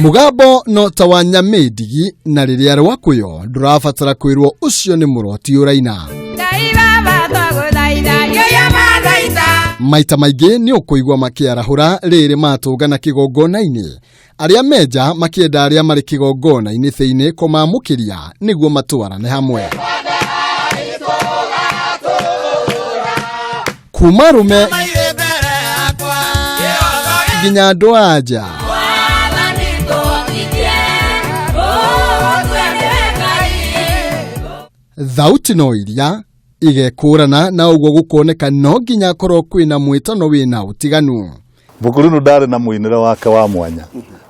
Mugambo no tawanya medigi na riria rwakuyo ndurafatara kwirwo ucio ni muroti uraina maita maingĩ ni ukuigwa makiarahura riri matũngana kigongona-inĩ aria menja makienda aria mari kigongona-inĩ thĩinĩ kũmamũkĩria nĩguo matwarane hamwe kuma rume nginya andũ anja thauti no iria igekũrana na uguo gukoneka no nginya korwo kwina mwĩtano wina utiganu Mũkũrinũ ndarĩ na mũinĩre wake wa mwanya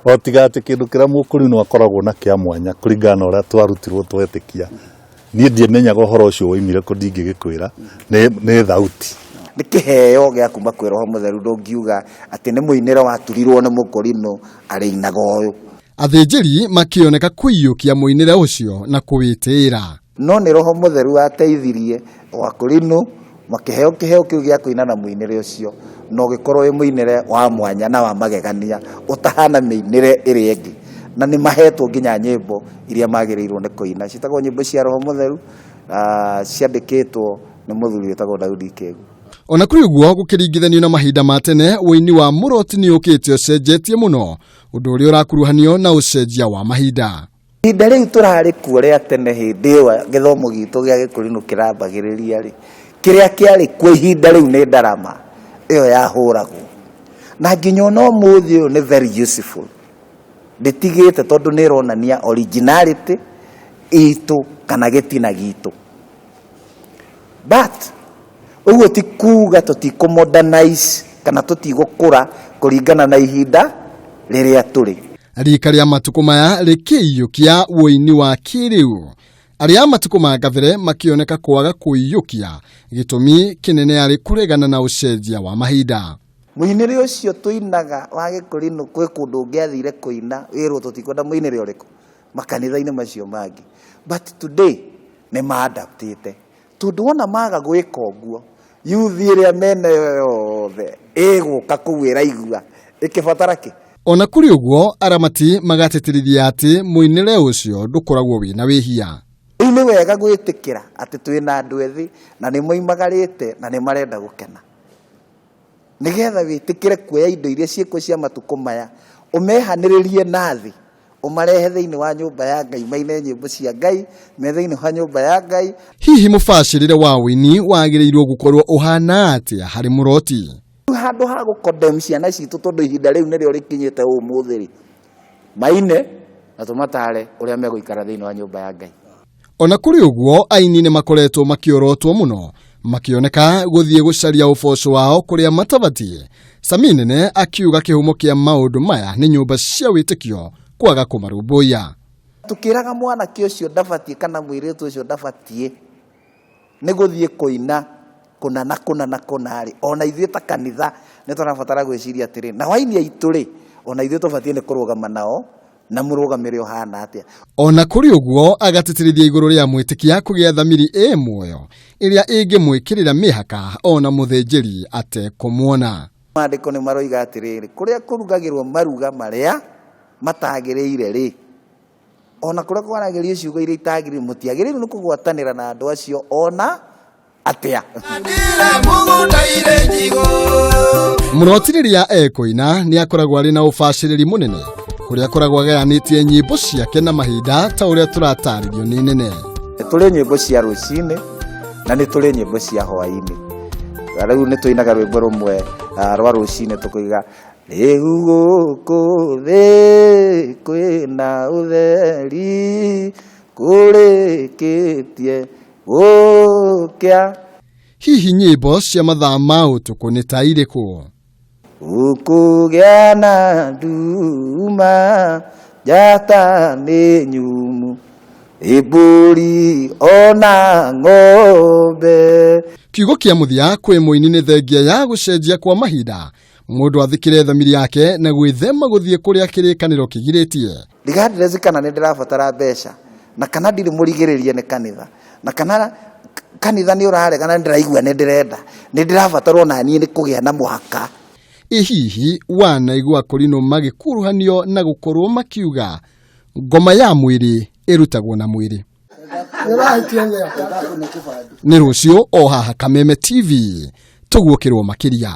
otigate kindu kira Mũkũrinũ akoragwo na kia mwanya kũringana na ũrĩa twarutirwo twetĩkia niĩ ndiamenyaga ũhoro ũcio woimire kũ ndingĩgĩkwĩra nĩ thauti nĩ kĩheo gĩa kuma kwĩ Roho Mũtheru ndũngiuga atĩ nĩ mũinĩre waturirwo nĩ Mũkũrinũ arĩinaga ũyũ athĩnjĩri makioneka kũiyũkia mũinĩre ũcio na kũwĩtĩĩra no nĩ Roho Mũtheru ateithirie Wakũrinũ makĩheo kĩheo kĩu gĩa kũina na mũinĩre ũcio no gĩkorwo wĩ mũinĩre wa mwanya na wa magegania ũtahana mĩinĩre ĩrĩa ĩngĩ na nĩ mahetwo nginya nyĩmbo iria magĩrĩirwo nĩ kũina citagwo nyĩmbo cia Roho Mũtheru ciandĩkĩtwo nĩ mũthuri wĩtagwo Daudi Kĩgu ona kuri uguo gũkĩringithanio na mahinda ma tene ũini wa mũroti nĩ ũkĩte ũcenjetie mũno ũndũ ũrĩa ũrakuruhanio na ũcenjia wa mahinda ihinda rĩu tũrarĩ kuo rĩa tene hĩndĩ ĩyo gĩthomo gitũ gĩa Gĩkũrinũ kĩrambagĩrĩria rĩ kĩrĩa kĩarĩ kuo ihinda rĩu nĩ ndarama ĩyo yahũragwo na nginya no mũthĩ ũyũ nĩ very useful ndĩtigĩte tondũ nĩ ĩronania originality itũ kana gĩtina gitũ but ũguo ti kuuga tũtikũmodernize kana tũtigũkũra kũringana na ihinda rĩrĩa tũrĩ rika rĩa matukũ maya rĩkĩiyũkia ũini wa kĩrĩu aria matukũ ma gavere makioneka kwaga kũiyũkia gĩtũmi kĩnene arĩ kũregana na ũcenjia wa mahinda mũinĩre ũcio tũinaga wa Gĩkũrinũ kwĩ kũndũ ũngĩathire kũina wĩrwo tũtikwenda mũinĩre ũrĩkũ makanitha-inĩ macio mangĩ but today nĩ maadaptĩte tondũ ona maga gwĩka ũguo youth ĩrĩa mena yothe ĩgũka kũu ĩraigua ĩkĩbatara kĩ ona kuri uguo aramati magatĩtĩrithia atĩ mũinĩre ũcio ndũkoragwo wĩna wĩhia nĩ wega gwĩtĩkĩra atĩ twĩna andũ ethĩ na nĩ moimagarĩte na nĩ marenda gũkena nĩgetha wĩtĩkĩre kuoya indo iria ciĩkuo cia matukũ maya ũmehanĩrĩrie na thĩ ũmarehe thĩinĩ wa nyũmba ya Ngai maine nyĩmbo cia Ngai me thĩinĩ wa nyũmba ya Ngai hihi mũbacĩrĩre wa ũini wagĩrĩirwo gũkorwo ũhana atĩa harĩ mũroti handũ ha gũkondem ciana citũ tondũ ihinda rĩu nĩrĩo rĩkinyĩte ũmũthĩ rĩ maine na tũmatare ũrĩa megũikara thĩinĩ wa nyũmba ya Ngai ona kuri uguo aini nĩ makoretwo makiorotwo mũno makioneka gũthiĩ gũcaria ũboco wao kũrĩa matabatie Sami Nene akiuga kĩhumo kĩa maũndũ maya nĩ nyũmba cia wĩtĩkio kwaga kũmarũmbũiya tukĩraga mwanake ũcio ndabatie kana mũirĩtu ũcio ndabatie nĩ gũthiĩ kũina kũna rĩ ona ithuĩ ta kanitha nĩ tũrabatara gwĩciria atĩrĩ na hwaini aitũ rĩ ona ithuĩ tũbatie nĩ kũrũgama nao na mũrũgamĩre ũhana atĩa ona kuri uguo agatĩtĩrithia igũrũ rĩa mwĩtĩkia kũgĩa thamiri muoyo ĩrĩa ĩngĩmwĩkĩrĩra mĩhaka ona mũthĩnjĩri atekũmuona maandĩko nĩ maroiga atĩrĩrĩ kũrĩa kũrugagĩrwo maruga marĩa matagĩrĩire rĩ ona kũrĩa kwaragĩrio ciugo iria itagĩrĩire mũtiagĩrĩirwo nĩ kũgwatanĩra na andũ acio ona atĩa mũroti rĩrĩa ekũina nĩ akoragwo arĩ na ũbacĩrĩri mũnene kũrĩa akoragwo agayanĩtie nyĩmbo ciake na mahinda ta ũrĩa tũratarĩrio nĩ Nene nĩ tũrĩ nyĩmbo cia rũcinĩ na nĩ tũrĩ nyĩmbo cia hwaĩ-inĩ rĩu nĩ tũinaga rwĩmbo rũmwe rwa rũcinĩ tũkoiga rĩu gũkũ thĩ kwĩna ũtheri kũrĩkĩtie gũkĩa hihi nyĩmbo cia mathaa ma ũtukũ nĩ ta irĩkũ ukugĩa na nduma njata nĩ nyumu iburi ona ng'ombe kiugo kĩa mũthia kwĩ mũini nĩ thengia ya gũcenjia kwa mahinda mũndũ athikĩre thamiri yake na gwĩthema gũthiĩ kũrĩa kĩrĩkanĩro kĩgirĩtie ndigadirezi kana nĩ ndĩrabatara mbeca na kana ndirĩ mũrigĩrĩrie nĩ kanitha na kana kanitha nĩ ũrarega na ndĩraigua nĩ ndĩrenda nĩ ndĩrabatarwo na niĩ nĩ kũgĩa na mũhaka ihihi wanaigua Korino magikuruhanio na gukorwo makiuga ngoma ya mwiri irutagwo na mwiri. Nĩ rũciũ o haha Kameme TV tũguokĩrwo makĩria.